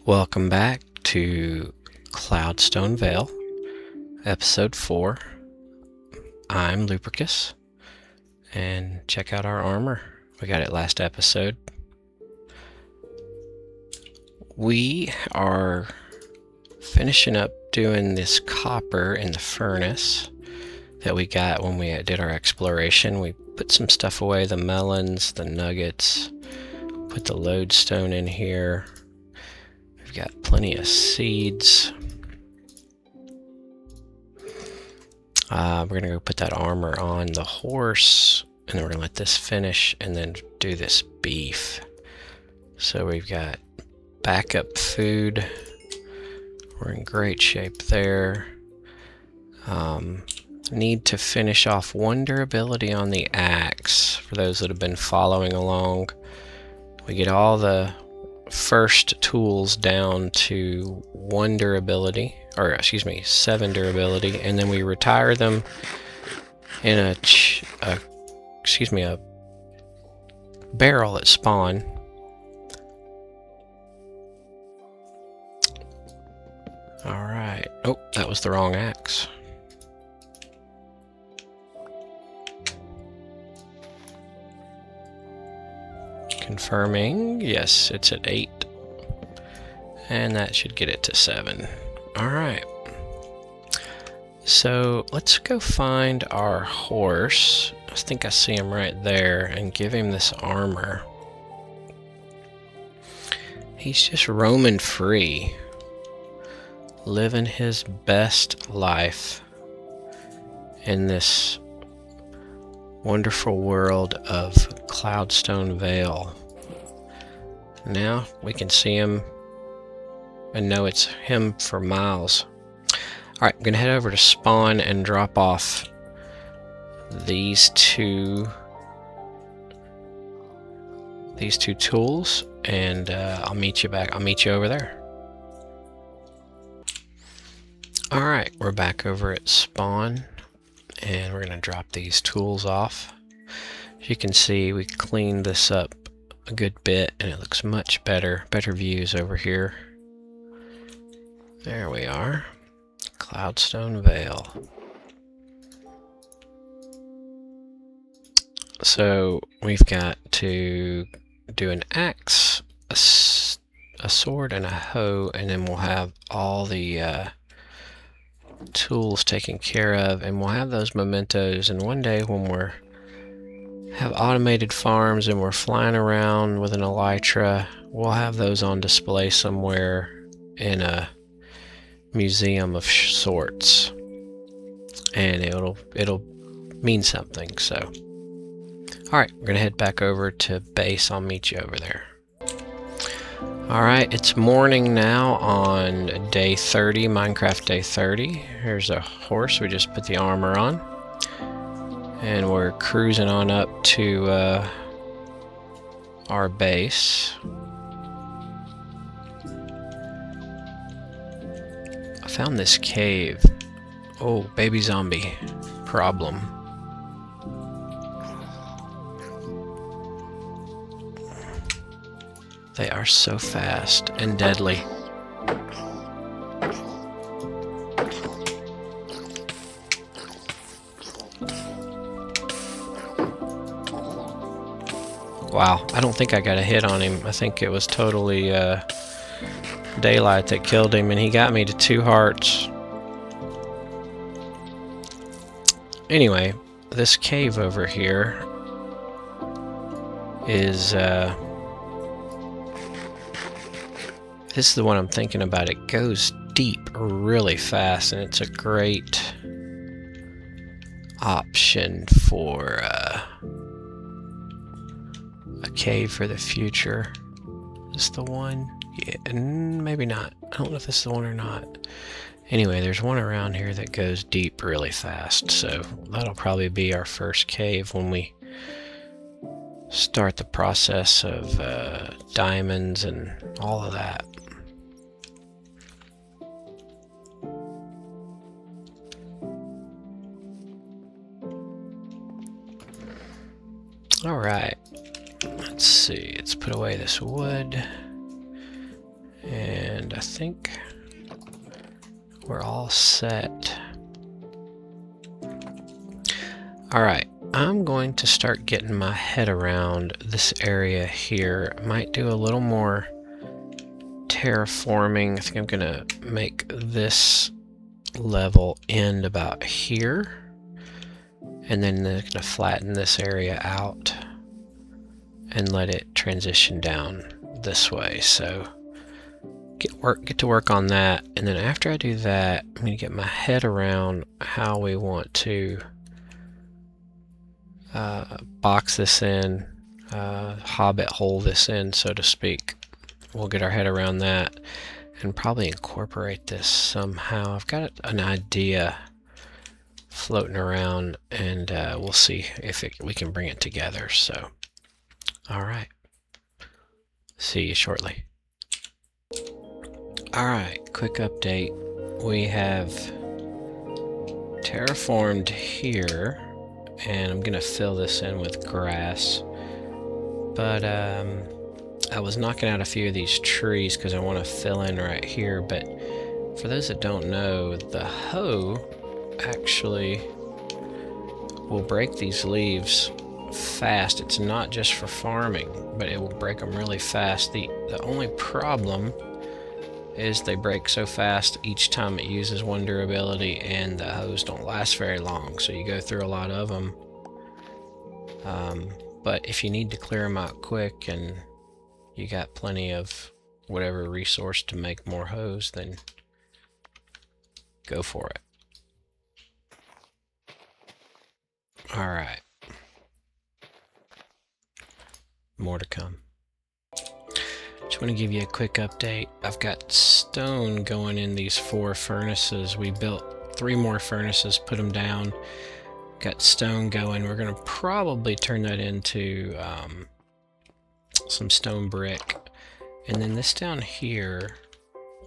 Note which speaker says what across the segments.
Speaker 1: Welcome back to Cloudstone Vale, Episode 4. I'm Lupercus, and check out our armor. We got it last episode. We are finishing up doing this copper in the furnace that we got when we did our exploration. We put some stuff away, the melons, the nuggets, put the lodestone in here. We've got plenty of seeds. We're going to go put that armor on the horse, and then we're going to let this finish and then do this beef. So we've got backup food. We're in great shape there. Need to finish off one durability on the axe. For those that have been following along, we get all the first tools down to 1 durability, or excuse me, 7 durability, and then we retire them in a barrel at spawn. Alright. Oh, that was the wrong axe. Confirming, yes, it's at 8. And that should get it to 7. Alright. So let's go find our horse. I think I see him right there, and give him this armor. He's just roaming free, living his best life in this wonderful world of Cloudstone Vale. Now we can see him and know it's him for miles. Alright, I'm gonna head over to spawn and drop off these two tools, and I'll meet you back. I'll meet you over there. Alright, we're back over at spawn, and we're gonna drop these tools off. As you can see, we cleaned this up a good bit, and it looks much better. Better views over here. There we are. Cloudstone Vale. So we've got to do an axe, a sword, and a hoe, and then we'll have all the tools taken care of, and we'll have those mementos. And one day when we're have automated farms and we're flying around with an elytra, we'll have those on display somewhere in a museum of sorts, and it'll mean something. So alright, we're gonna head back over to base. I'll meet you over there. Alright, it's morning now on day 30, Minecraft day 30. Here's a horse. We just put the armor on, and we're cruising on up to our base. I found this cave. Oh, baby zombie problem. They are so fast and deadly. Wow, I don't think I got a hit on him. I think it was totally daylight that killed him, and he got me to 2 hearts. Anyway, this cave over here is this is the one I'm thinking about. It goes deep really fast, and it's a great option for a cave for the future. Is this the one? Yeah, maybe not. I don't know if this is the one or not. Anyway, there's one around here that goes deep really fast, so that'll probably be our first cave when we start the process of diamonds and all of that. Alright, let's see, let's put away this wood, and I think we're all set. Alright, I'm going to start getting my head around this area here. I might do a little more terraforming. I think I'm going to make this level end about here. And then they're going to flatten this area out and let it transition down this way. So get to work on that. And then after I do that, I'm going to get my head around how we want to box this in, hobbit hole this in, so to speak. We'll get our head around that and probably incorporate this somehow. I've got an idea floating around, and we'll see if we can bring it together. So, all right. See you shortly. All right, quick update. We have terraformed here, and I'm gonna fill this in with grass. But I was knocking out a few of these trees because I want to fill in right here. But for those that don't know, the hoe actually will break these leaves fast. It's not just for farming, but it will break them really fast. The only problem is they break so fast each time it uses one durability, and the hoes don't last very long, so you go through a lot of them. But if you need to clear them out quick and you got plenty of whatever resource to make more hoes, then go for it. All right. More to come. Just want to give you a quick update. I've got stone going in these 4 furnaces. We built 3 more furnaces, put them down. Got stone going. We're going to probably turn that into some stone brick. And then this down here,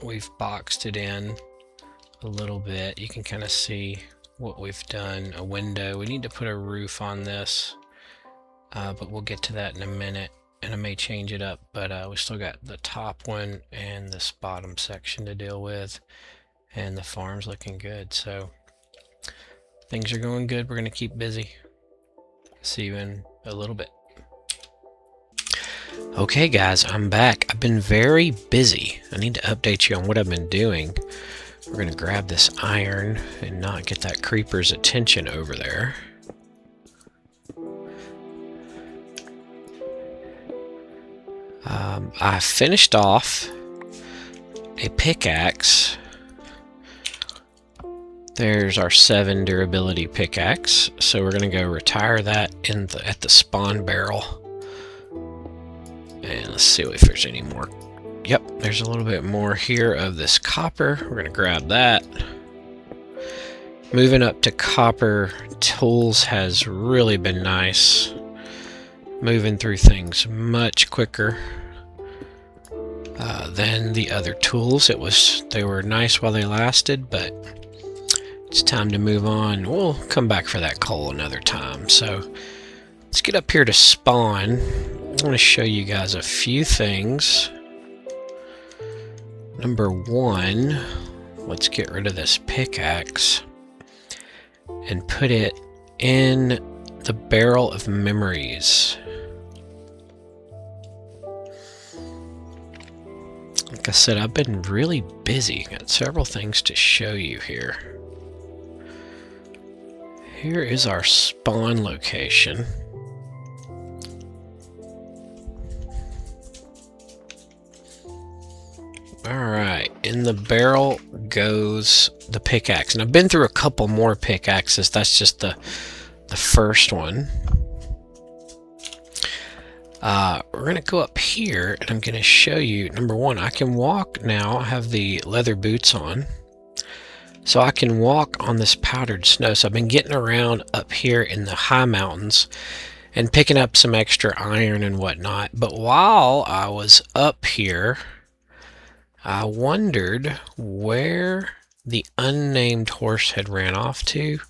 Speaker 1: we've boxed it in a little bit. You can kind of see what we've done. A window. We need to put a roof on this, but we'll get to that in a minute. And I may change it up, but we still got the top one and this bottom section to deal with. And the farm's looking good, so things are going good. We're going to keep busy. See you in a little bit. Okay guys, I'm back. I've been very busy. I need to update you on what I've been doing. We're going to grab this iron and not get that creeper's attention over there. I finished off a pickaxe. There's our 7 durability pickaxe. So we're going to go retire that at the spawn barrel. And let's see if there's any more. Yep, there's a little bit more here of this copper. We're going to grab that. Moving up to copper tools has really been nice. Moving through things much quicker than the other tools. They were nice while they lasted, but it's time to move on. We'll come back for that coal another time. So let's get up here to spawn. I want to show you guys a few things. Number 1, let's get rid of this pickaxe and put it in the barrel of memories. Like I said, I've been really busy. Got several things to show you here. Here is our spawn location. Alright, in the barrel goes the pickaxe. And I've been through a couple more pickaxes. That's just the first one. We're going to go up here, and I'm going to show you, number 1, I can walk now. I have the leather boots on. So I can walk on this powdered snow. So I've been getting around up here in the high mountains and picking up some extra iron and whatnot. But while I was up here, I wondered where the unnamed horse had ran off to.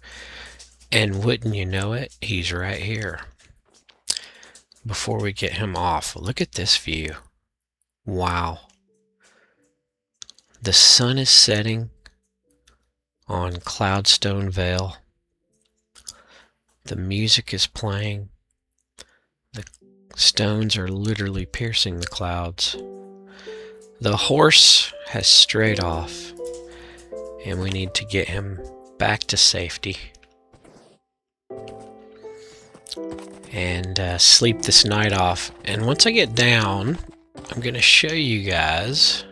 Speaker 1: And wouldn't you know it, he's right here. Before we get him off, look at this view. Wow. The sun is setting on Cloudstone Vale. The music is playing. The stones are literally piercing the clouds. The horse has strayed off, and we need to get him back to safety and sleep this night off. And once I get down, I'm going to show you guys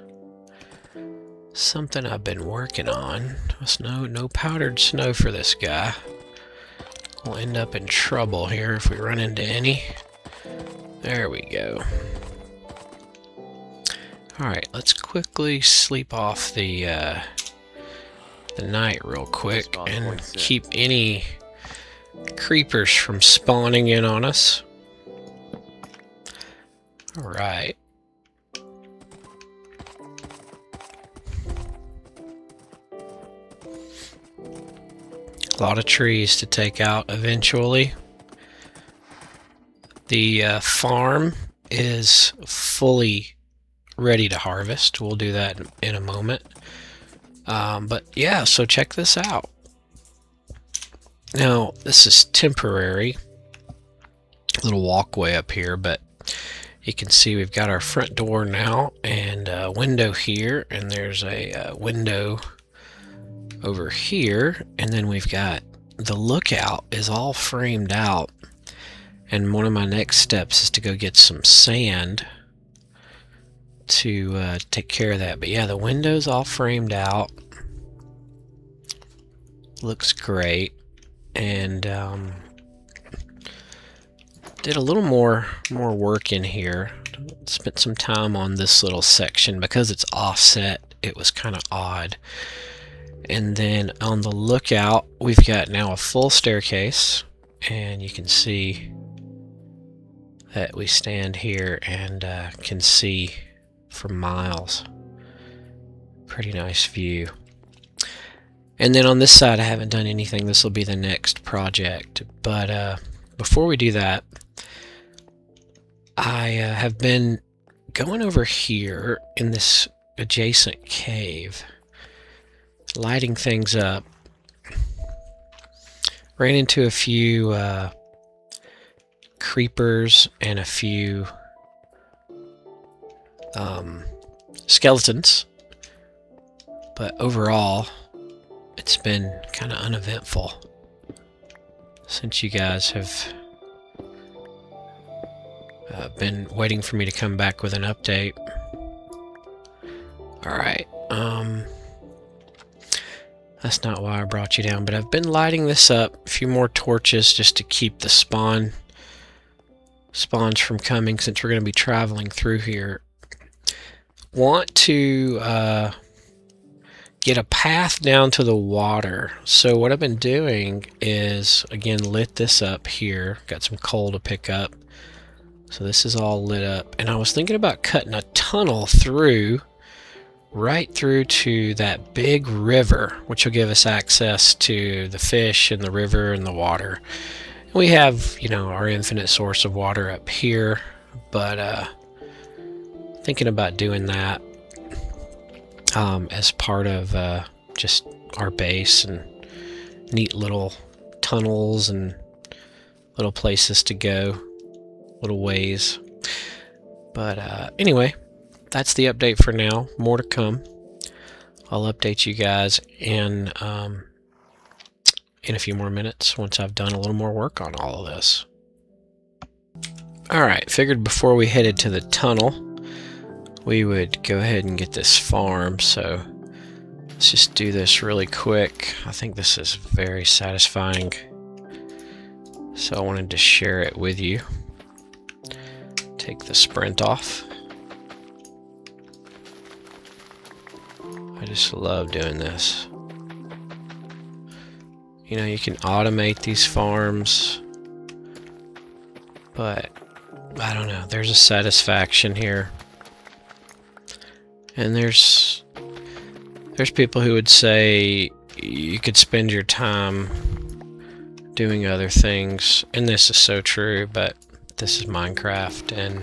Speaker 1: something I've been working on. No powdered snow for this guy. We'll end up in trouble here if we run into any. There we go. Alright, let's quickly sleep off the night real quick and keep any creepers from spawning in on us. Alright. A lot of trees to take out eventually. The farm is fully ready to harvest. We'll do that in a moment. But yeah, so check this out. Now, this is temporary. Little walkway up here, but you can see we've got our front door now and a window here, and there's a window over here, and then we've got the lookout is all framed out, and one of my next steps is to go get some sand to take care of that. But yeah, the window's all framed out, looks great, and did a little more work in here. Spent some time on this little section because it's offset. It was kind of odd. And then on the lookout, we've got now a full staircase, and you can see that we stand here and can see for miles. Pretty nice view. And then on this side, I haven't done anything. This will be the next project. But before we do that, I have been going over here in this adjacent cave, lighting things up. Ran into a few creepers and a few skeletons, but overall it's been kind of uneventful since you guys have been waiting for me to come back with an update. Alright, that's not why I brought you down, but I've been lighting this up, a few more torches just to keep the spawns from coming since we're going to be traveling through here. Want to get a path down to the water. So what I've been doing is, again, lit this up here. Got some coal to pick up. So this is all lit up. And I was thinking about cutting a tunnel through, right through to that big river, which will give us access to the fish and the river and the water. We have, you know, our infinite source of water up here, but thinking about doing that as part of just our base, and neat little tunnels and little places to go, little ways. But anyway, that's the update for now. More to come. I'll update you guys in a few more minutes once I've done a little more work on all of this. Alright, figured before we headed to the tunnel we would go ahead and get this farm, so let's just do this really quick. I think this is very satisfying, so I wanted to share it with you. Take the sprint off. I just love doing this. You know, you can automate these farms, but I don't know, there's a satisfaction here. And there's people who would say you could spend your time doing other things, and this is so true, but this is Minecraft and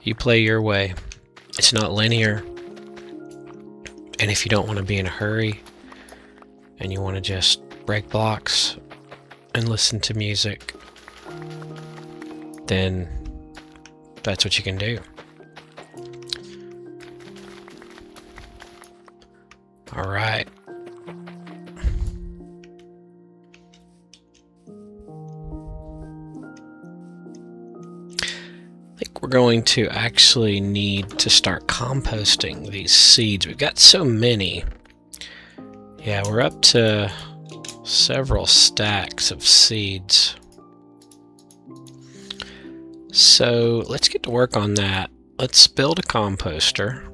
Speaker 1: you play your way. It's not linear. And if you don't want to be in a hurry and you want to just break blocks and listen to music, then that's what you can do. All right. I think we're going to actually need to start composting these seeds. We've got so many. Yeah, we're up to several stacks of seeds. So let's get to work on that. Let's build a composter.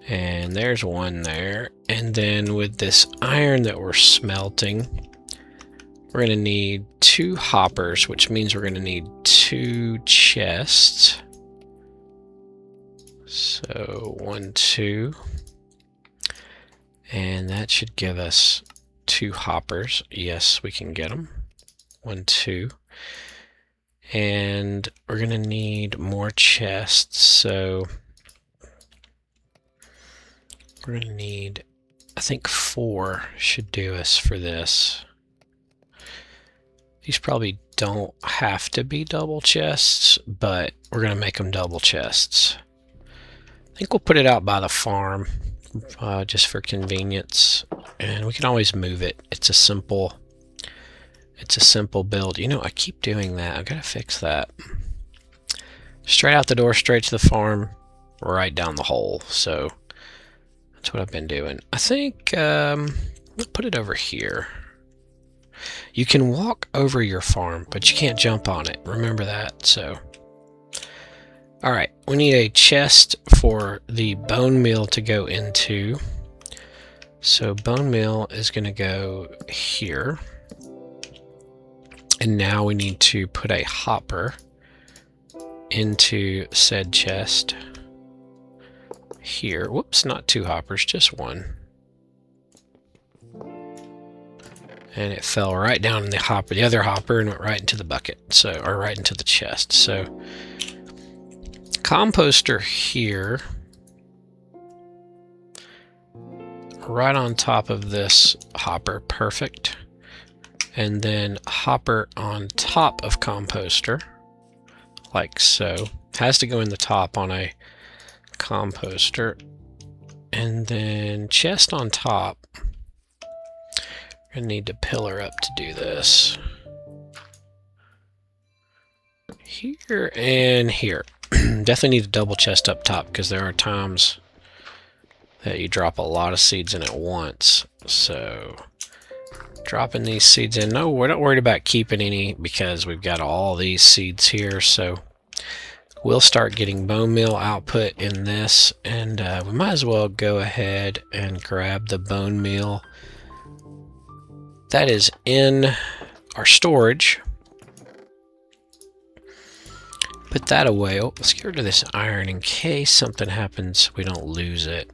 Speaker 1: And there's one there. And then with this iron that we're smelting, we're going to need 2 hoppers, which means we're going to need 2 chests. So 1, 2. And that should give us 2 hoppers. Yes, we can get them. 1, 2. And we're going to need more chests. So we're going to need, I think 4 should do us for this. These probably don't have to be double chests, but we're going to make them double chests. I think we'll put it out by the farm just for convenience, and we can always move it. It's a simple build. You know, I keep doing that. I've got to fix that. Straight out the door, straight to the farm, right down the hole. So that's what I've been doing. I think I'll put it over here. You can walk over your farm, but you can't jump on it. Remember that. So, all right, we need a chest for the bone meal to go into. So bone meal is going to go here. And now we need to put a hopper into said chest here. Whoops, not 2 hoppers, just 1. And it fell right down in the hopper, the other hopper, and went right into the bucket. So, or right into the chest. So, composter here, right on top of this hopper, perfect. And then hopper on top of composter, like so. Has to go in the top on a composter. And then chest on top. We're going to need to pillar up to do this. Here and here. Definitely need a double chest up top because there are times that you drop a lot of seeds in at once. So dropping these seeds in. No, we're not worried about keeping any because we've got all these seeds here. So we'll start getting bone meal output in this, and we might as well go ahead and grab the bone meal that is in our storage. Put that away. Oh, let's get rid of this iron in case something happens, we don't lose it.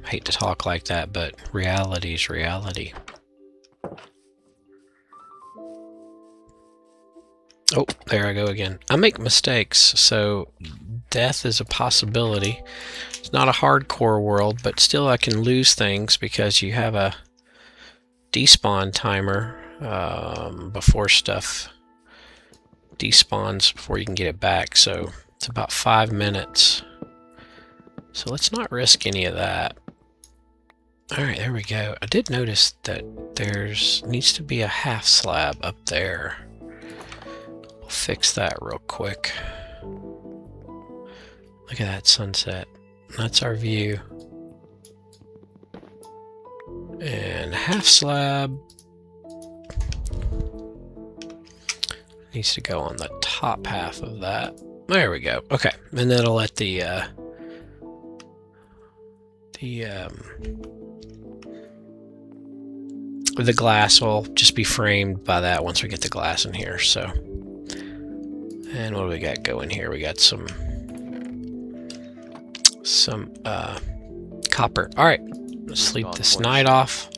Speaker 1: Hate to talk like that, but reality is reality. Oh, there I go again. I make mistakes, so death is a possibility. It's not a hardcore world, but still I can lose things because you have a despawn timer before stuff despawns before you can get it back. So it's about 5 minutes. So let's not risk any of that. All right, there we go. I did notice that needs to be a half slab up there. We'll fix that real quick. Look at that sunset. That's our view. And half slab needs to go on the top half of that. There we go. Okay, and that'll let the glass will just be framed by that once we get the glass in here. So, and what do we got going here? We got some copper. All right, let's sleep this night off.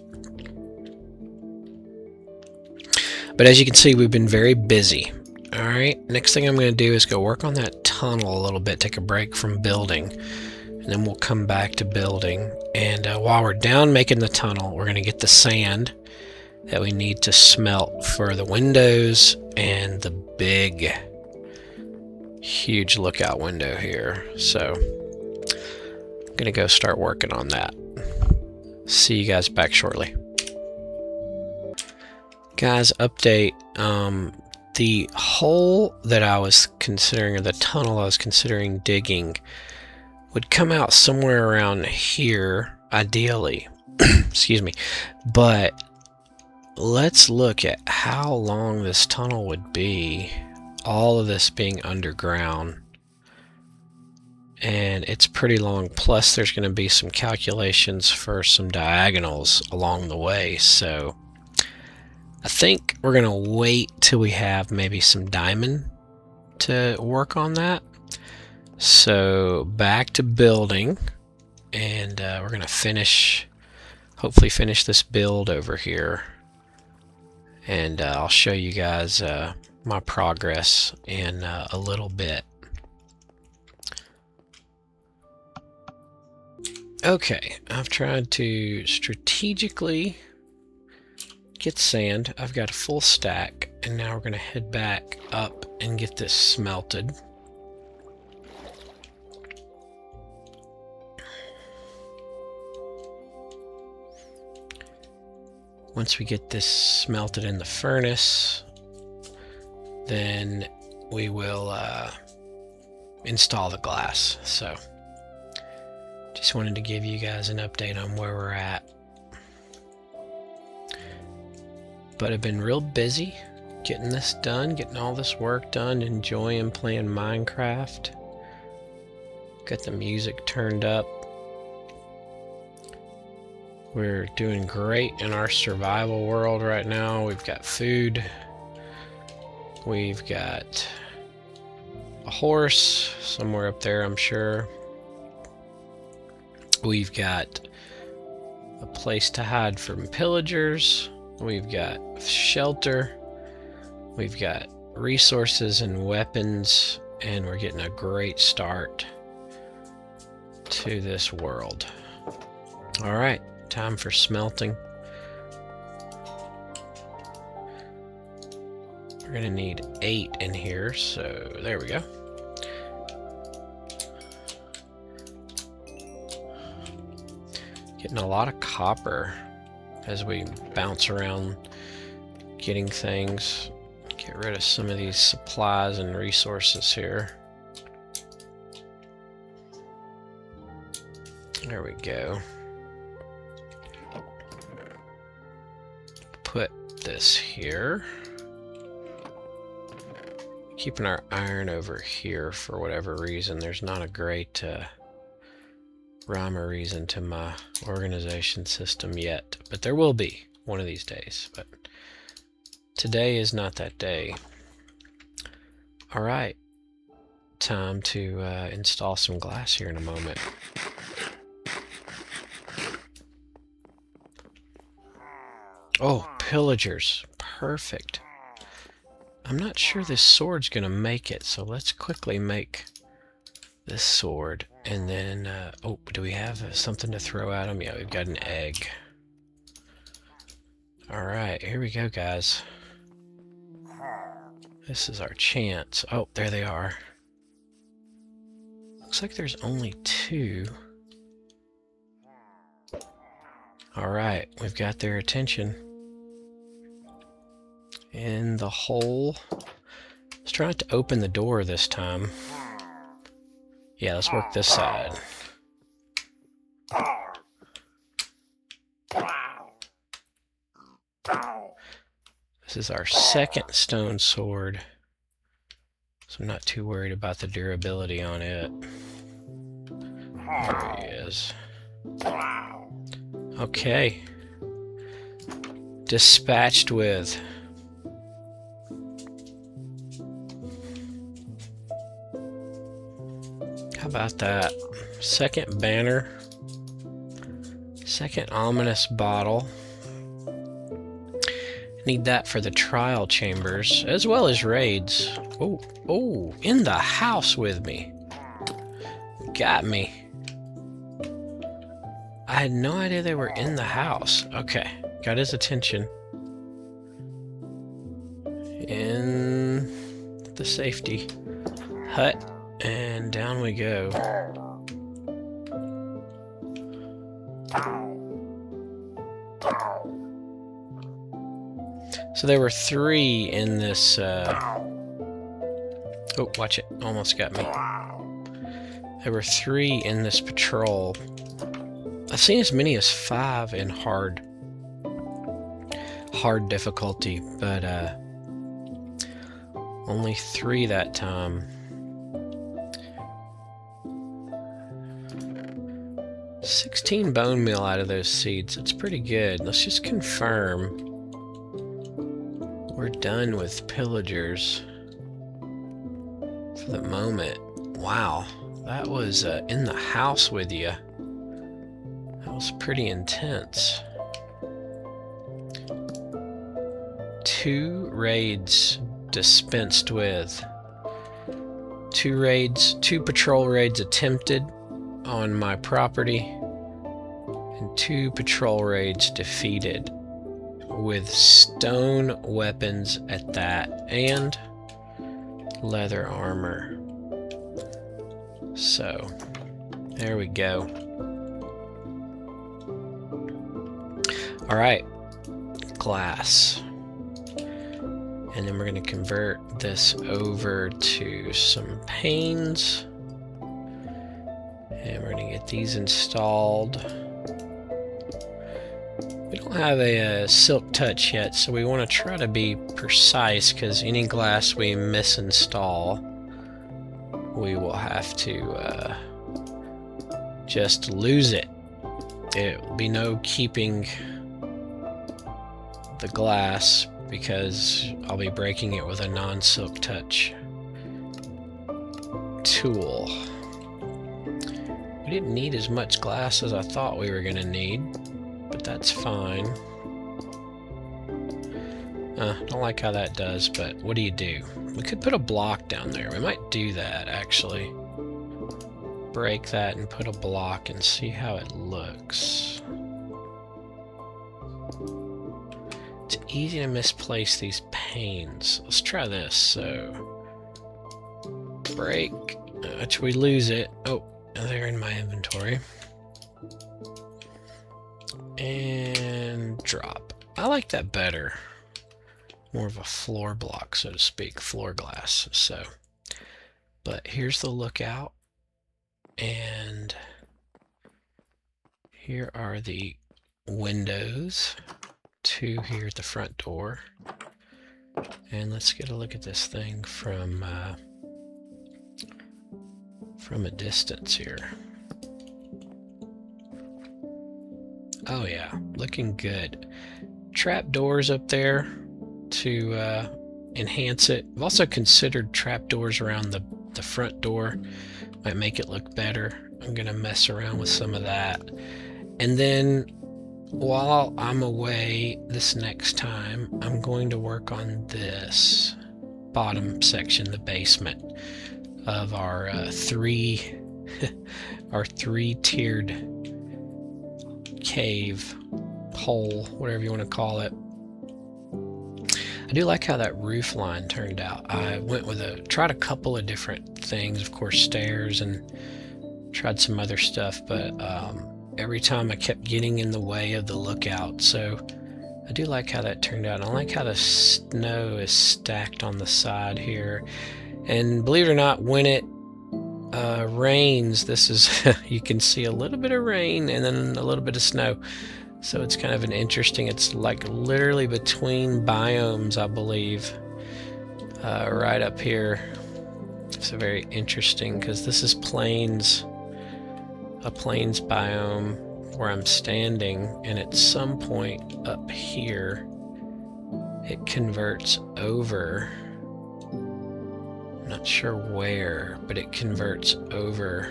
Speaker 1: But as you can see, we've been very busy. Alright, next thing I'm going to do is go work on that tunnel a little bit, take a break from building, and then we'll come back to building. And while we're down making the tunnel, we're going to get the sand that we need to smelt for the windows and the big, huge lookout window here. So I'm going to go start working on that. See you guys back shortly. Guys, update. The hole that I was considering, or the tunnel I was considering digging, would come out somewhere around here, ideally. Excuse me. But let's look at how long this tunnel would be, all of this being underground. And it's pretty long, plus there's going to be some calculations for some diagonals along the way, so I think we're going to wait till we have maybe some diamond to work on that. So back to building, and we're going to hopefully finish this build over here. And I'll show you guys my progress in a little bit. Okay, I've tried to strategically get sand. I've got a full stack, and now we're going to head back up and get this smelted. Once we get this smelted in the furnace, then we will install the glass. So just wanted to give you guys an update on where we're at. But I've been real busy getting this done, getting all this work done, enjoying playing Minecraft. Got the music turned up. We're doing great in our survival world right now. We've got food. We've got a horse somewhere up there, I'm sure. We've got a place to hide from pillagers. We've got shelter. We've got resources and weapons, and we're getting a great start to this world. All right, time for smelting. We're gonna need 8 in here, so there we go. Getting a lot of copper as we bounce around getting things. Get rid of some of these supplies and resources here. There we go. Put this here. Keeping our iron over here for whatever reason. There's not a great rhyme or reason to my organization system yet, but there will be one of these days. But today is not that day. All right, time to install some glass here in a moment. Oh, pillagers, perfect. I'm not sure this sword's gonna make it, so let's quickly make this sword, and then oh, do we have something to throw at them? Yeah, we've got an egg. All right, here we go, guys. This is our chance. Oh, there they are. Looks like there's only 2. All right, we've got their attention. In the hole. Let's try not to open the door this time. Yeah, let's work this side. This is our second stone sword, so I'm not too worried about the durability on it. There he is. Okay. Dispatched with. How about that? Second banner. Second ominous bottle. Need that for the trial chambers, as well as raids. Oh, oh, in the house with me. Got me. I had no idea they were in the house. Okay, got his attention. In the safety hut, and down we go. So there were 3 in this, oh, watch it, almost got me. There were 3 in this patrol. I've seen as many as 5 in hard difficulty, but only 3 that time. 16 bone meal out of those seeds. It's pretty good. Let's just confirm we're done with pillagers for the moment. Wow, that was in the house with you. That was pretty intense. 2 raids dispensed with. 2 patrol raids attempted on my property, and 2 patrol raids defeated with stone weapons at that, and leather armor. So there we go. All right, glass. And then we're going to convert this over to some panes. And we're going to get these installed. We don't have a silk touch yet, so we want to try to be precise, because any glass we misinstall, we will have to just lose it. There will be no keeping the glass, because I'll be breaking it with a non-silk touch tool. We didn't need as much glass as I thought we were going to need, but that's fine. Don't like how that does, but what do you do? We could put a block down there. We might do that, actually. Break that and put a block and see how it looks. It's easy to misplace these panes. Let's try this. So, break, which we lose it. Oh, they're in my inventory. And drop. I like that better. More of a floor block, so to speak, floor glass. So, but here's the lookout, and here are the windows. 2 here at the front door. And let's get a look at this thing from a distance here. Oh yeah, looking good. Trap doors up there to enhance it. I've also considered trap doors around the front door. Might make it look better. I'm gonna mess around with some of that. And then while I'm away this next time, I'm going to work on this bottom section, the basement of our our 3-tiered cave, hole, whatever you want to call it. I do like how that roof line turned out. I went with tried a couple of different things, of course, stairs, and tried some other stuff, but every time I kept getting in the way of the lookout. So I do like how that turned out. And I like how the snow is stacked on the side here. And believe it or not, when it rains, this is you can see a little bit of rain and then a little bit of snow. So it's kind of an interesting, it's like literally between biomes, I believe, right up here. It's a very interesting, because this is plains, a plains biome where I'm standing, and at some point up here it converts over. I'm not sure where, but it converts over.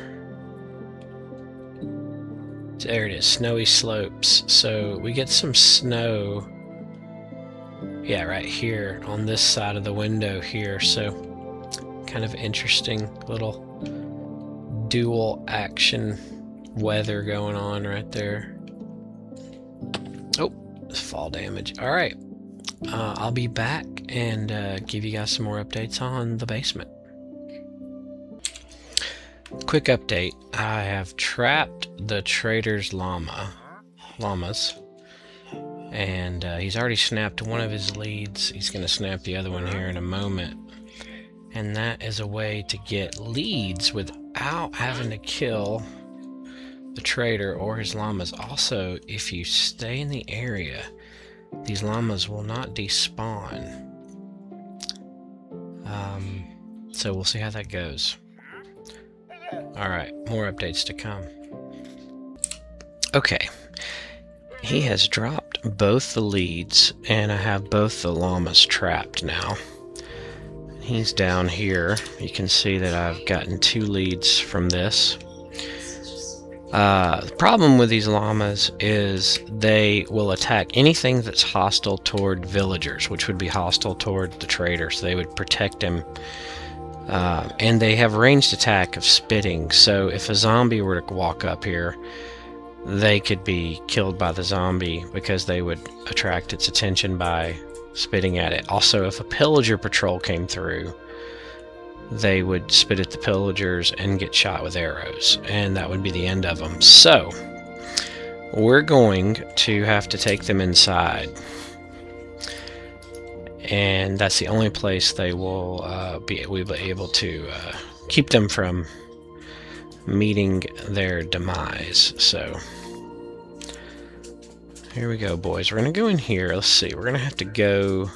Speaker 1: There it is, snowy slopes. So we get some snow Yeah, right here on this side of the window here. So kind of interesting little dual action weather going on right there. Oh, fall damage. All right. I'll be back and give you guys some more updates on the basement. Quick update. I have trapped the trader's llamas. And he's already snapped one of his leads. He's going to snap the other one here in a moment. And that is a way to get leads without having to kill the trader or his llamas. Also, if you stay in the area, these llamas will not despawn. So we'll see how that goes. Alright, more updates to come. Okay. He has dropped both the leads, and I have both the llamas trapped now. He's down here. You can see that I've gotten 2 leads from this. The problem with these llamas is they will attack anything that's hostile toward villagers, which would be hostile toward the trader, so they would protect him. And they have ranged attack of spitting, so if a zombie were to walk up here, they could be killed by the zombie because they would attract its attention by spitting at it. Also, if a pillager patrol came through, they would spit at the pillagers and get shot with arrows, and that would be the end of them. So, we're going to have to take them inside, and that's the only place they will be able to keep them from meeting their demise. So here we go, boys. We're gonna go in here. Let's see, we're gonna have to go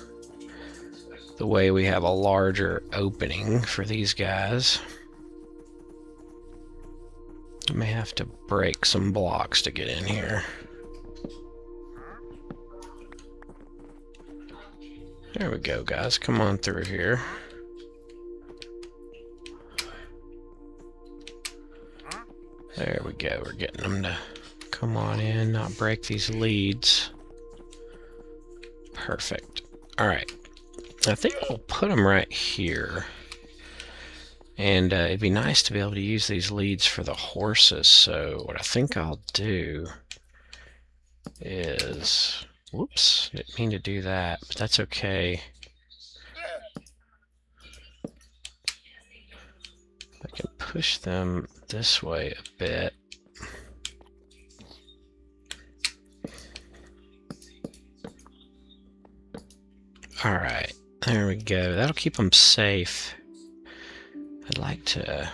Speaker 1: the way we have a larger opening for these guys. I may have to break some blocks to get in here. There we go, guys. Come on through here. There we go. We're getting them to come on in, not break these leads. Perfect. All right. I think we'll put them right here. And it'd be nice to be able to use these leads for the horses. So what I think I'll do is... Whoops, didn't mean to do that, but that's okay. I can push them this way a bit. Alright, there we go. That'll keep them safe. I'd like to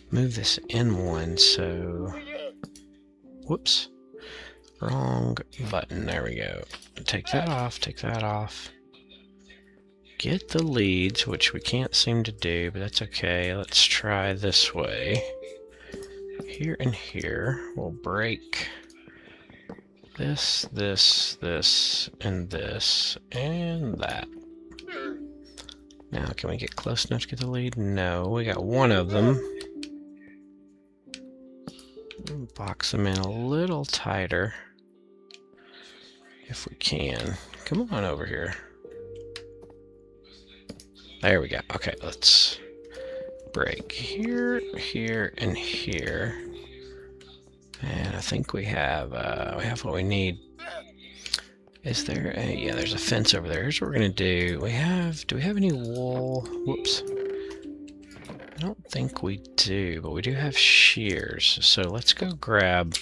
Speaker 1: move this in one, so... Whoops. Wrong button. There we go. Take that off, take that off. Get the leads, which we can't seem to do, but that's okay. Let's try this way. Here and here. We'll break this, this, this, and this, and that. Now, can we get close enough to get the lead? No, we got one of them. Box them in a little tighter. If we can. Come on over here. There we go. Okay, let's break here, here, and here. And I think we have what we need. Is there a... Yeah, there's a fence over there. Here's what we're gonna do. Do we have any wool? Whoops. I don't think we do, but we do have shears. So let's go grab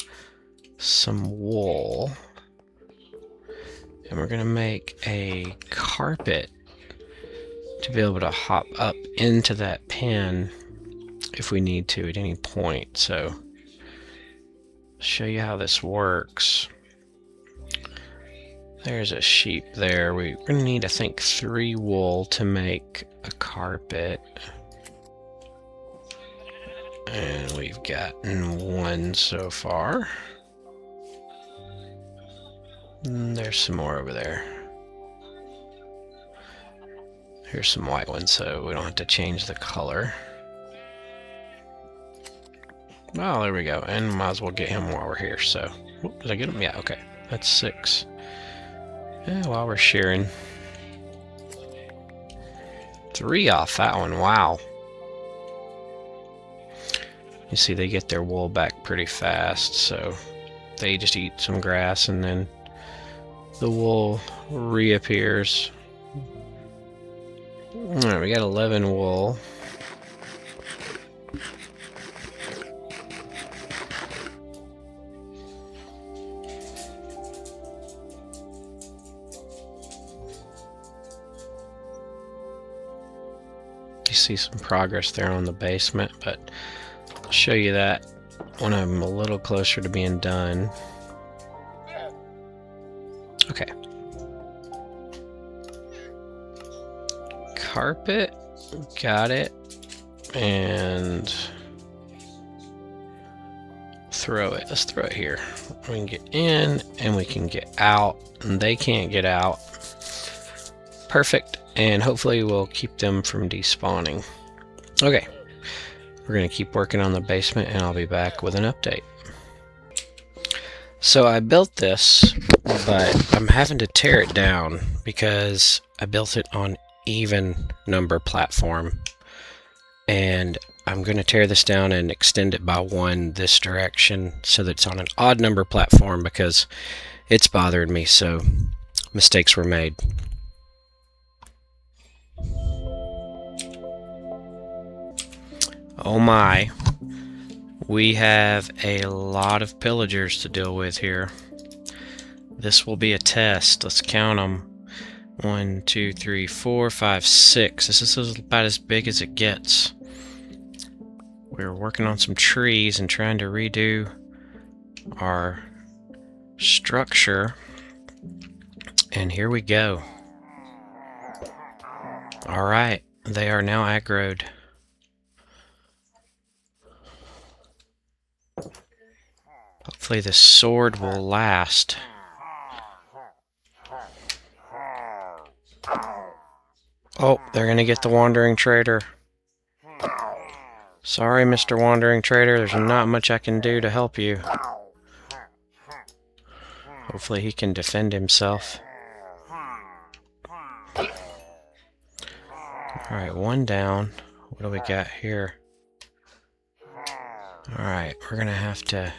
Speaker 1: some wool. And we're going to make a carpet to be able to hop up into that pen if we need to at any point. So, I'll show you how this works. There's a sheep there. We're going to need, I think, 3 wool to make a carpet. And we've gotten 1 so far. There's some more over there. Here's some white ones, so we don't have to change the color. Oh, there we go. And might as well get him while we're here. So, whoop, did I get him? Yeah, okay. That's 6. While we're shearing. 3 off that one, wow. You see, they get their wool back pretty fast, so they just eat some grass and then the wool reappears. Alright, we got 11 wool. You see some progress there on the basement, but I'll show you that when I'm a little closer to being done. Okay. Carpet, got it, and throw it. Let's throw it here. We can get in and we can get out, and they can't get out. Perfect, and hopefully we'll keep them from despawning. Okay, we're going to keep working on the basement, and I'll be back with an update. So I built this, but I'm having to tear it down because I built it on even number platform, and I'm going to tear this down and extend it by 1 this direction so that it's on an odd number platform because it's bothering me, so mistakes were made. Oh my, we have a lot of pillagers to deal with here. This will be a test. Let's count them. 1, 2, 3, 4, 5, 6. This is about as big as it gets. We're working on some trees and trying to redo our structure. And here we go. Alright, they are now aggroed. Hopefully this sword will last. Oh, they're gonna get the Wandering Trader. Sorry, Mr. Wandering Trader, there's not much I can do to help you. Hopefully he can defend himself. Alright, 1 down. What do we got here? Alright, we're gonna have to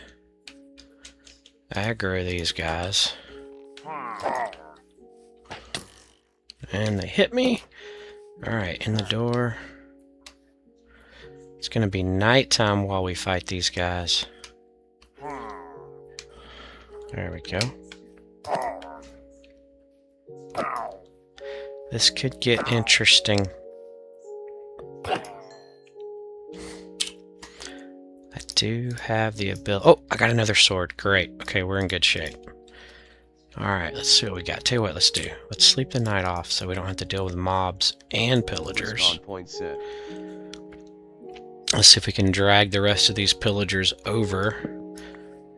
Speaker 1: aggro these guys. And they hit me. Alright, in the door. It's gonna be nighttime while we fight these guys. There we go. This could get interesting. I do have the ability. Oh, I got another sword. Great. Okay, we're in good shape. Alright, let's see what we got. Tell you what, let's do. Let's sleep the night off so we don't have to deal with mobs and pillagers. Let's see if we can drag the rest of these pillagers over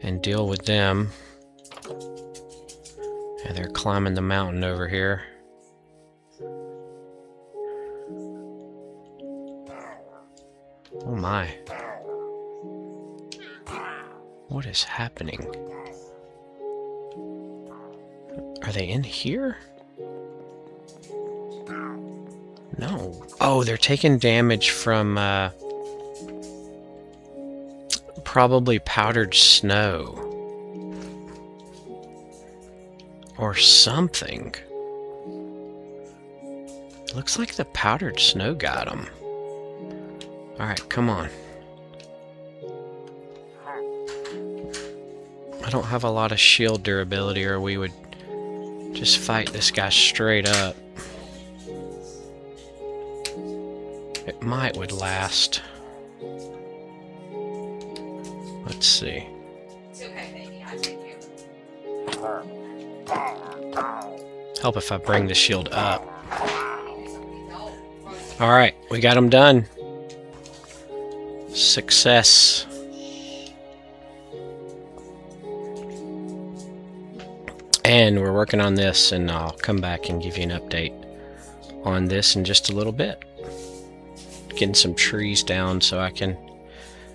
Speaker 1: and deal with them. And they're climbing the mountain over here. Oh my. What is happening? Are they in here? No. Oh, they're taking damage from probably powdered snow. Or something. It looks like the powdered snow got them. Alright, come on. I don't have a lot of shield durability, or we would just fight this guy straight up. It would last. Let's see.
Speaker 2: It's okay, baby. I take you.
Speaker 1: Help if I bring the shield up. Alright, we got him done. Success. And we're working on this, and I'll come back and give you an update on this in just a little bit. Getting some trees down so I can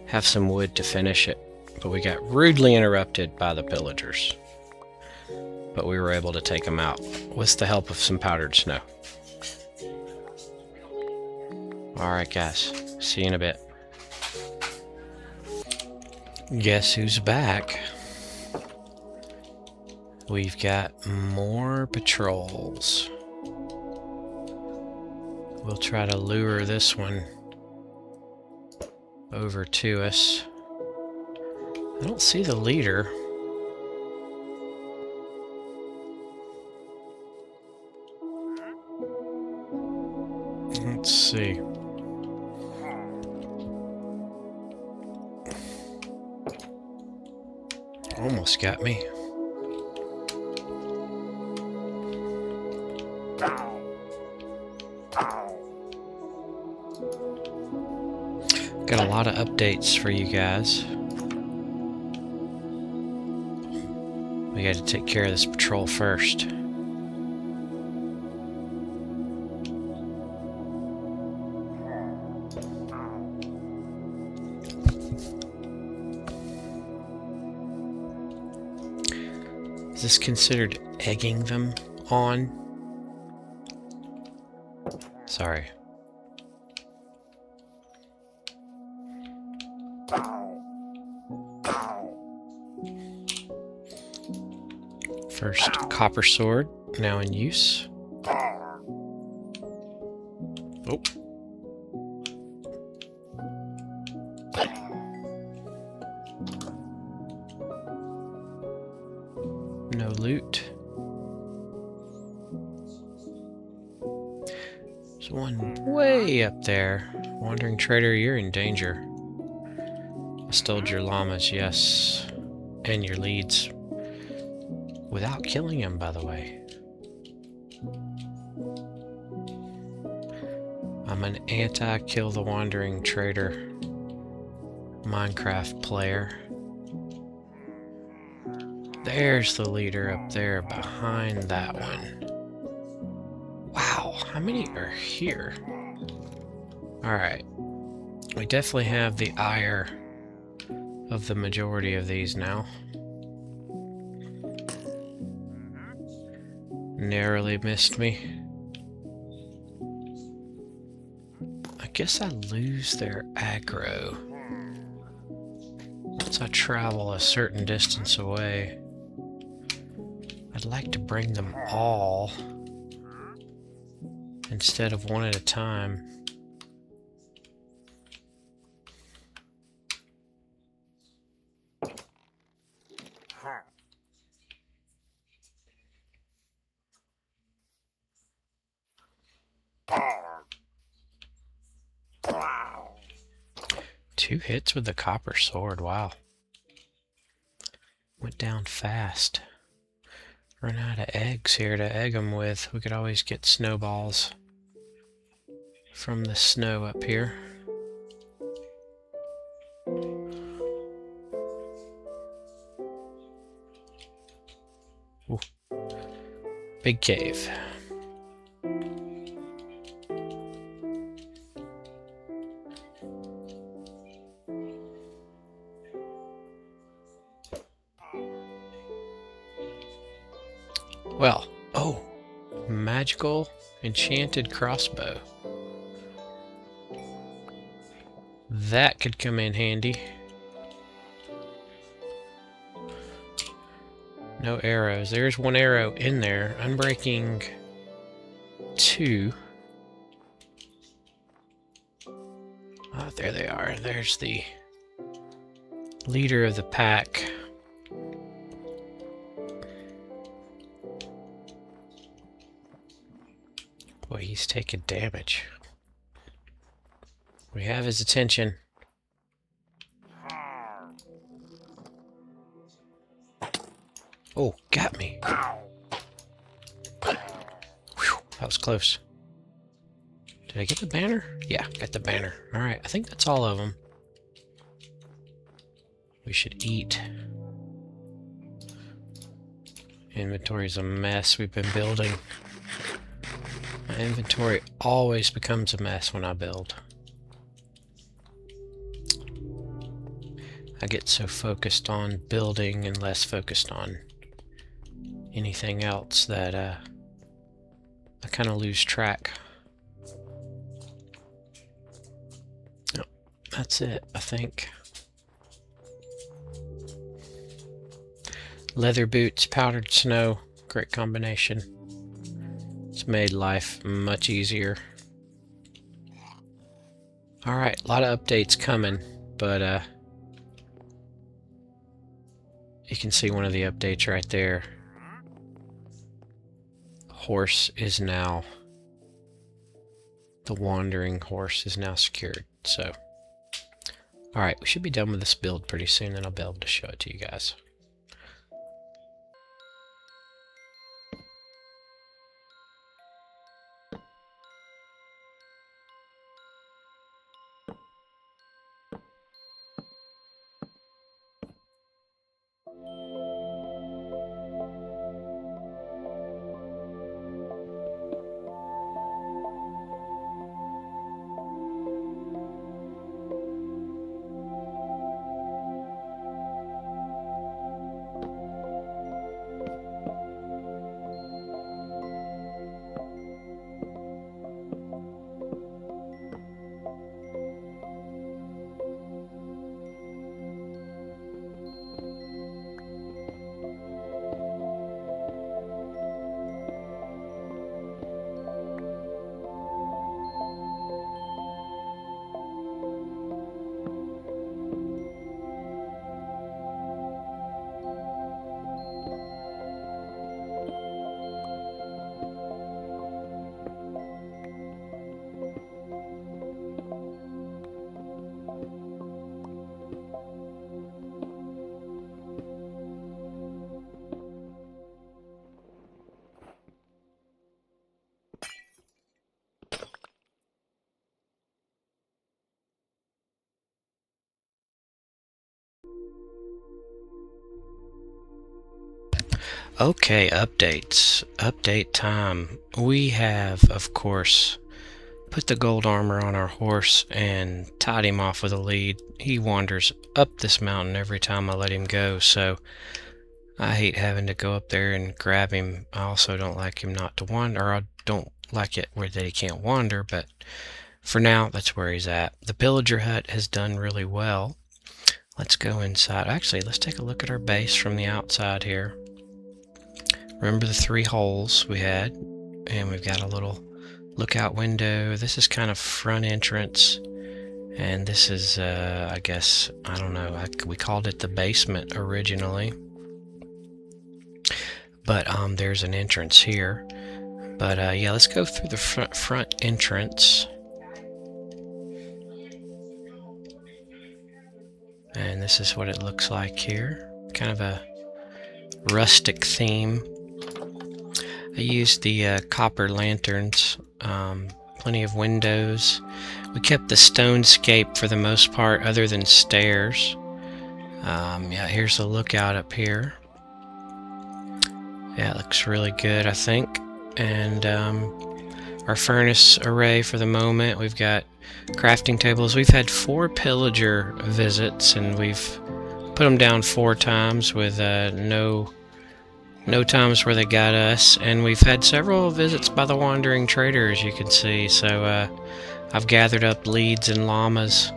Speaker 1: have some wood to finish it. But we got rudely interrupted by the pillagers. but we were able to take them out with the help of some powdered snow. Alright guys, see you in a bit. Guess who's back? We've got more patrols. We'll try to lure this one over to us. I don't see the leader. Let's see. Almost got me. Got a lot of updates for you guys. We got to take care of this patrol first. Is this considered egging them on? Sorry. First copper sword, now in use. Oh. No loot. There's one way up there. Wandering trader, you're in danger. I stole your llamas, yes. And your leads. Without killing him, by the way. I'm an anti-kill the wandering trader Minecraft player. There's the leader up there behind that one. Wow, how many are here? Alright. We definitely have the ire of the majority of these now. Narrowly missed me. I guess I lose their aggro once I travel a certain distance away. I'd like to bring them all instead of one at a time. Two hits with the copper sword, wow. Went down fast. Run out of eggs here to egg them with. We could always get snowballs from the snow up here. Ooh. Big cave. Well, oh, magical enchanted crossbow. That could come in handy. No arrows. There's one arrow in there. Unbreaking 2. Oh, there they are. There's the leader of the pack. Boy, he's taking damage. We have his attention. Oh, got me. Whew, that was close. Did I get the banner? Yeah, got the banner. Alright, I think that's all of them. We should eat. Inventory's a mess. We've been building. My inventory always becomes a mess when I build. I get so focused on building and less focused on anything else that I kind of lose track. Oh, that's it, I think. Leather boots, powdered snow, great combination. It's made life much easier. Alright, a lot of updates coming, but you can see one of the updates right there. Horse is now, the wandering horse is now secured, so. Alright, we should be done with this build pretty soon, then I'll be able to show it to you guys. Okay, updates. Update time. We have, of course, put the gold armor on our horse and tied him off with a lead. He wanders up this mountain every time I let him go, so I hate having to go up there and grab him. I also don't like him not to wander, or I don't like it where that he can't wander, but for now, that's where he's at. The pillager hut has done really well. Let's go inside. Actually, let's take a look at our base from the outside here. Remember the 3 holes we had, and we've got a little lookout window. This is kind of front entrance, and this is, I guess, I don't know, we called it the basement originally. But there's an entrance here. But yeah, let's go through the front entrance. And this is what it looks like here. Kind of a rustic theme. I used the copper lanterns, plenty of windows. We kept the stonescape for the most part, other than stairs. Yeah, here's the lookout up here. Yeah, it looks really good, I think. And our furnace array for the moment. We've got crafting tables. We've had 4 pillager visits, and we've put them down 4 times with no times where they got us, and we've had several visits by the wandering trader, as you can see. So I've gathered up leads and llamas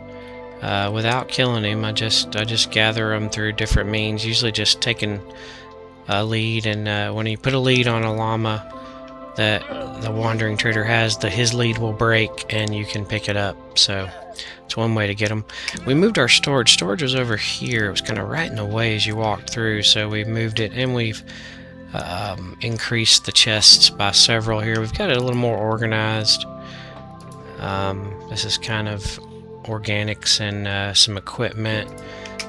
Speaker 1: without killing him. I just gather them through different means, usually just taking a lead, and when you put a lead on a llama that the wandering trader has, his lead will break and you can pick it up. So it's one way to get them. We moved our storage. Storage was over here. It was kind of right in the way as you walked through, so we moved it, and we've increased the chests by several here. We've got it a little more organized. This is kind of organics and some equipment.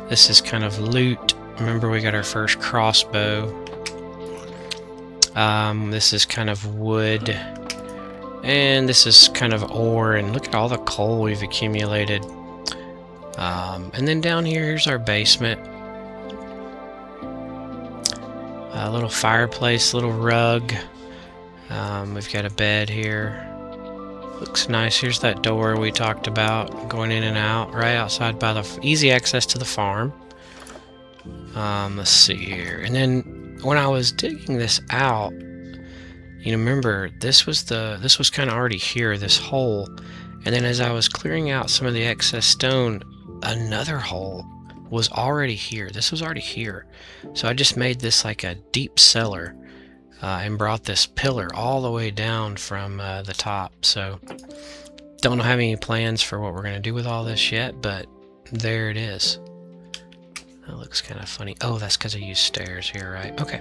Speaker 1: This is kind of loot. Remember, we got our first crossbow. This is kind of wood, and this is kind of ore, and look at all the coal we've accumulated. And then down here, here's our basement. A little fireplace, little rug. We've got a bed here. Looks nice. Here's that door we talked about, going in and out, right outside by the easy access to the farm. Let's see here. And then when I was digging this out, you know, remember this was kind of already here, this hole, and then as I was clearing out some of the excess stone, another hole was already here. This was already here, so I just made this like a deep cellar, and brought this pillar all the way down from the top. So don't have any plans for what we're going to do with all this yet, but there it is. That looks kind of funny. Oh, that's because I used stairs here, right? Okay.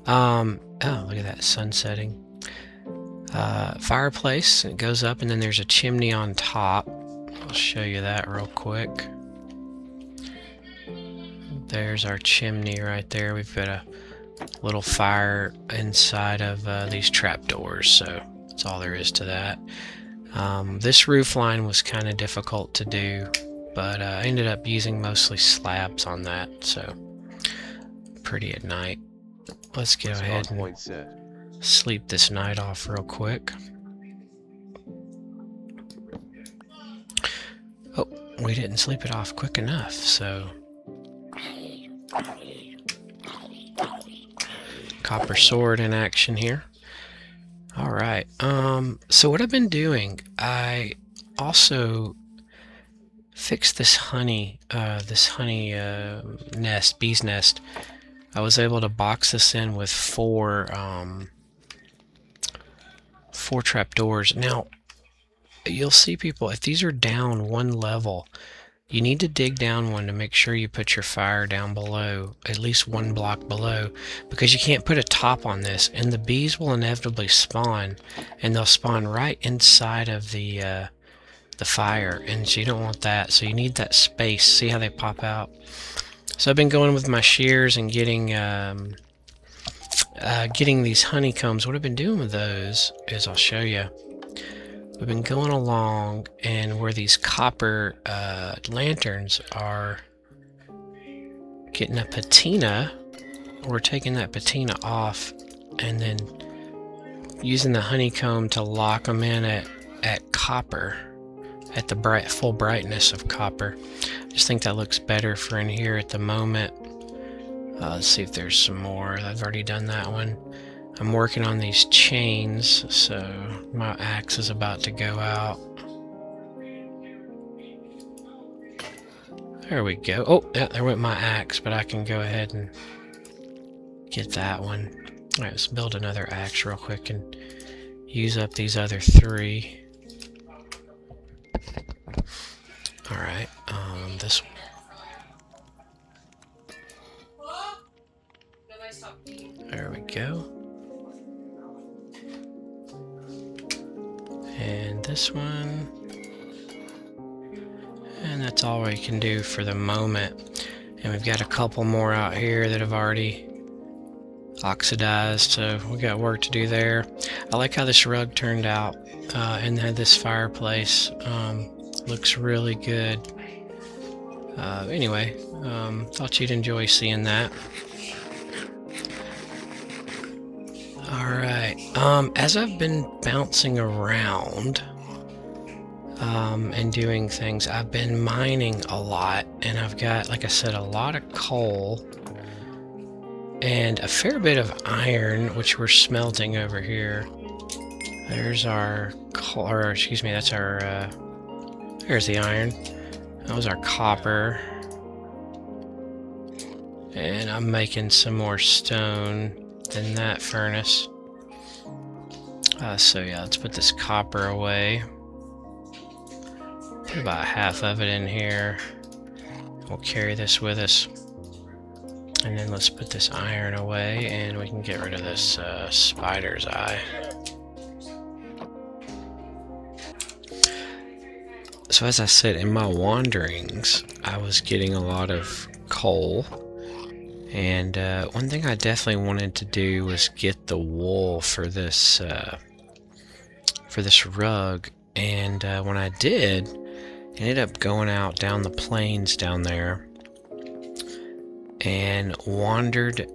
Speaker 1: Oh, look at that, sun setting. Fireplace, it goes up, and then there's a chimney on top. I'll show you that real quick. There's our chimney right there. We've got a little fire inside of these trapdoors, so that's all there is to that. This roof line was kind of difficult to do, but I ended up using mostly slabs on that, so pretty at night. Let's go ahead and sleep this night off real quick. Oh, we didn't sleep it off quick enough, so copper sword in action here. All right. So what I've been doing, I also fixed this honey nest, bee's nest. I was able to box this in with four trapdoors. Now, you'll see people, if these are down one level, you need to dig down one to make sure you put your fire down below, at least one block below, because you can't put a top on this, and the bees will inevitably spawn, and they'll spawn right inside of the fire, and so you don't want that. So you need that space. See how they pop out? So I've been going with my shears and getting these honeycombs. What I've been doing with those is, I'll show you. We've been going along, and where these copper lanterns are getting a patina, we're taking that patina off and then using the honeycomb to lock them in at copper, at the full brightness of copper. I just think that looks better for in here at the moment. Let's see if there's some more. I've already done that one. I'm working on these chains, so my axe is about to go out. There we go. Oh, yeah, there went my axe, but I can go ahead and get that one. All right, let's build another axe real quick and use up these other three. All right, this one. There we go. And this one. And that's all we can do for the moment. And we've got a couple more out here that have already oxidized, so we got work to do there. I like how this rug turned out and had this fireplace. Looks really good. Anyway, thought you'd enjoy seeing that. Alright, as I've been bouncing around and doing things, I've been mining a lot, and I've got, like I said, a lot of coal and a fair bit of iron, which we're smelting over here. There's our coal, or excuse me, that's our, there's the iron. That was our copper. And I'm making some more stone in that furnace. So yeah, let's put this copper away. Put about half of it in here. We'll carry this with us. And then let's put this iron away, and we can get rid of this spider's eye. So as I said, in my wanderings, I was getting a lot of coal. And one thing I definitely wanted to do was get the wool for this rug. And when I did, I ended up going out down the plains down there and wandered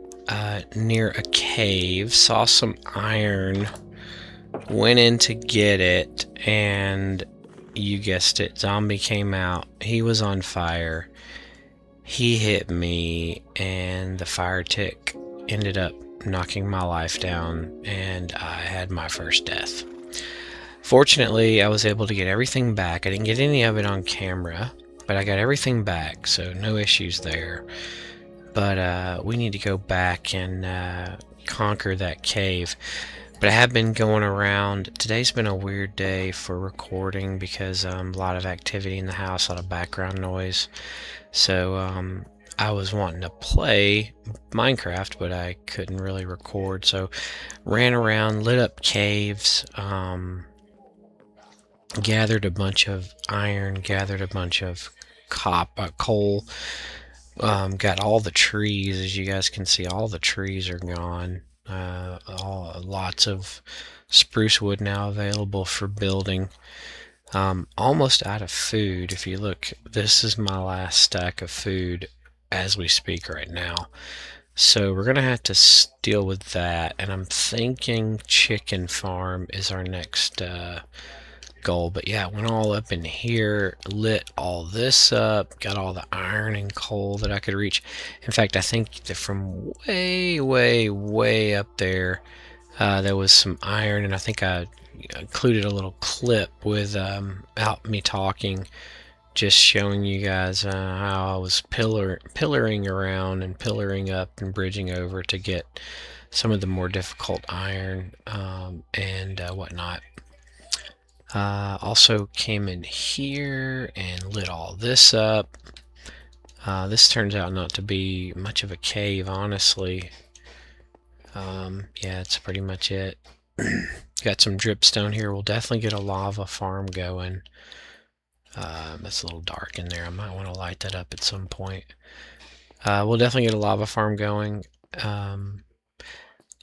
Speaker 1: near a cave, saw some iron, went in to get it, and you guessed it, zombie came out. He was on fire. He hit me, and the fire tick ended up knocking my life down, and I had my first death. Fortunately, I was able to get everything back. I didn't get any of it on camera, but I got everything back, so no issues there. But we need to go back and conquer that cave. But I have been going around. Today's been a weird day for recording because a lot of activity in the house, a lot of background noise. So I was wanting to play Minecraft, but I couldn't really record. So ran around, lit up caves, gathered a bunch of iron, gathered a bunch of coal. Got all the trees, as you guys can see, all the trees are gone. Lots of spruce wood now available for building. Almost out of food. If you look, this is my last stack of food as we speak right now. So we're gonna have to deal with that, and I'm thinking chicken farm is our next goal. But yeah, went all up in here, lit all this up, got all the iron and coal that I could reach. In fact, I think that from way up there, there was some iron, and I think I included a little clip with out me talking, just showing you guys how I was pillaring around and pillaring up and bridging over to get some of the more difficult iron and whatnot. Also came in here and lit all this up. This turns out not to be much of a cave, honestly. Yeah, it's pretty much it. Got some dripstone here. We'll definitely get a lava farm going. It's a little dark in there. I might want to light that up at some point. We'll definitely get a lava farm going.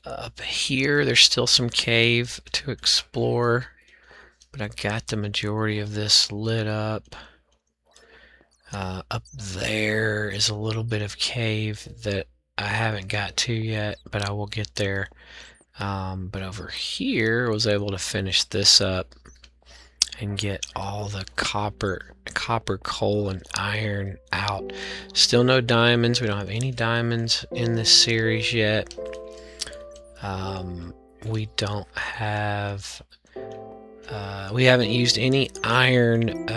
Speaker 1: Up here, there's still some cave to explore, but I got the majority of this lit up. Up there is a little bit of cave that I haven't got to yet, but I will get there. But over here, I was able to finish this up and get all the copper, coal, and iron out. Still no diamonds. We don't have any diamonds in this series yet. We don't have... we haven't used any iron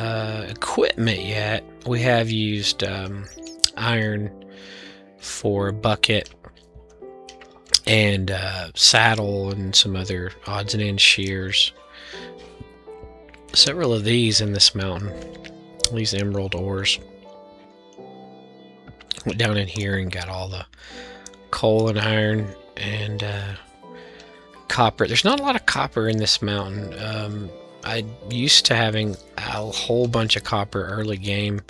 Speaker 1: equipment yet. We have used iron for a bucket and saddle and some other odds and ends shears. Several of these in this mountain, these emerald ores. Went down in here and got all the coal and iron and copper. There's not a lot of copper in this mountain. I used to having a whole bunch of copper early game,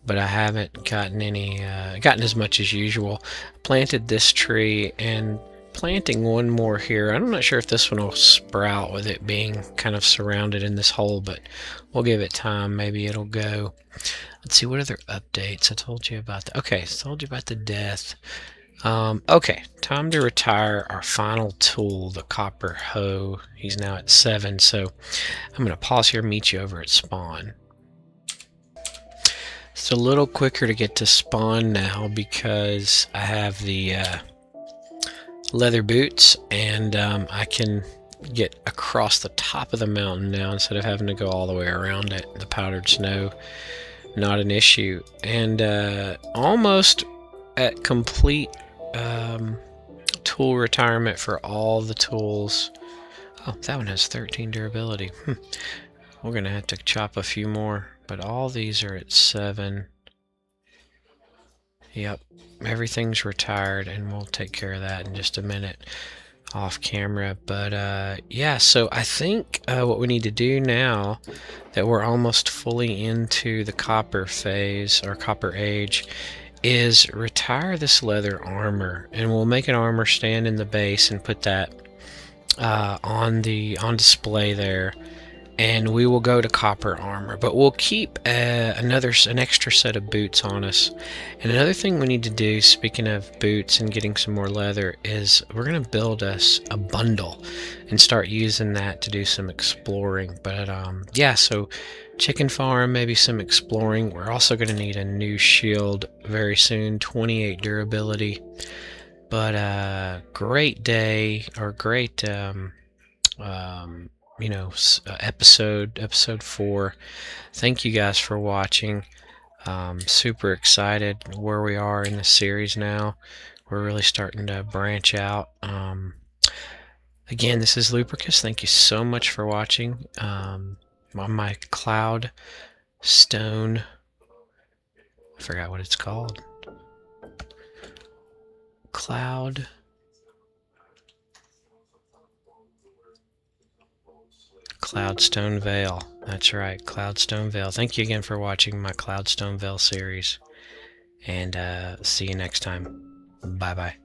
Speaker 1: but I haven't gotten as much as usual. Planted this tree and planting one more here. I'm not sure if this one will sprout with it being kind of surrounded in this hole, but we'll give it time. Maybe it'll go. Let's see, what other updates? I told you about that. Okay, I told you about the death. Okay, time to retire our final tool, the copper hoe. He's now at 7, so I'm going to pause here and meet you over at spawn. It's a little quicker to get to spawn now because I have the leather boots, and I can get across the top of the mountain now instead of having to go all the way around it. The powdered snow, not an issue. And almost at complete tool retirement for all the tools. Oh, that one has 13 durability. We're gonna have to chop a few more, but all these are at 7. Yep, everything's retired, and we'll take care of that in just a minute off camera. But yeah, so I think what we need to do now that we're almost fully into the copper phase or copper age is retire this leather armor, and we'll make an armor stand in the base and put that on display there, and we will go to copper armor, but we'll keep an extra set of boots on us. And another thing we need to do, speaking of boots and getting some more leather, is we're going to build us a bundle and start using that to do some exploring. But yeah, so chicken farm, maybe some exploring. We're also going to need a new shield very soon, 28 durability. But great day, or great episode 4. Thank you guys for watching. Super excited where we are in the series now. We're really starting to branch out. Again, this is Lubricus. Thank you so much for watching. On my cloud stone, I forgot what it's called. Cloudstone Vale. That's right, Cloudstone Vale. Thank you again for watching my Cloudstone Vale series, and see you next time. Bye bye.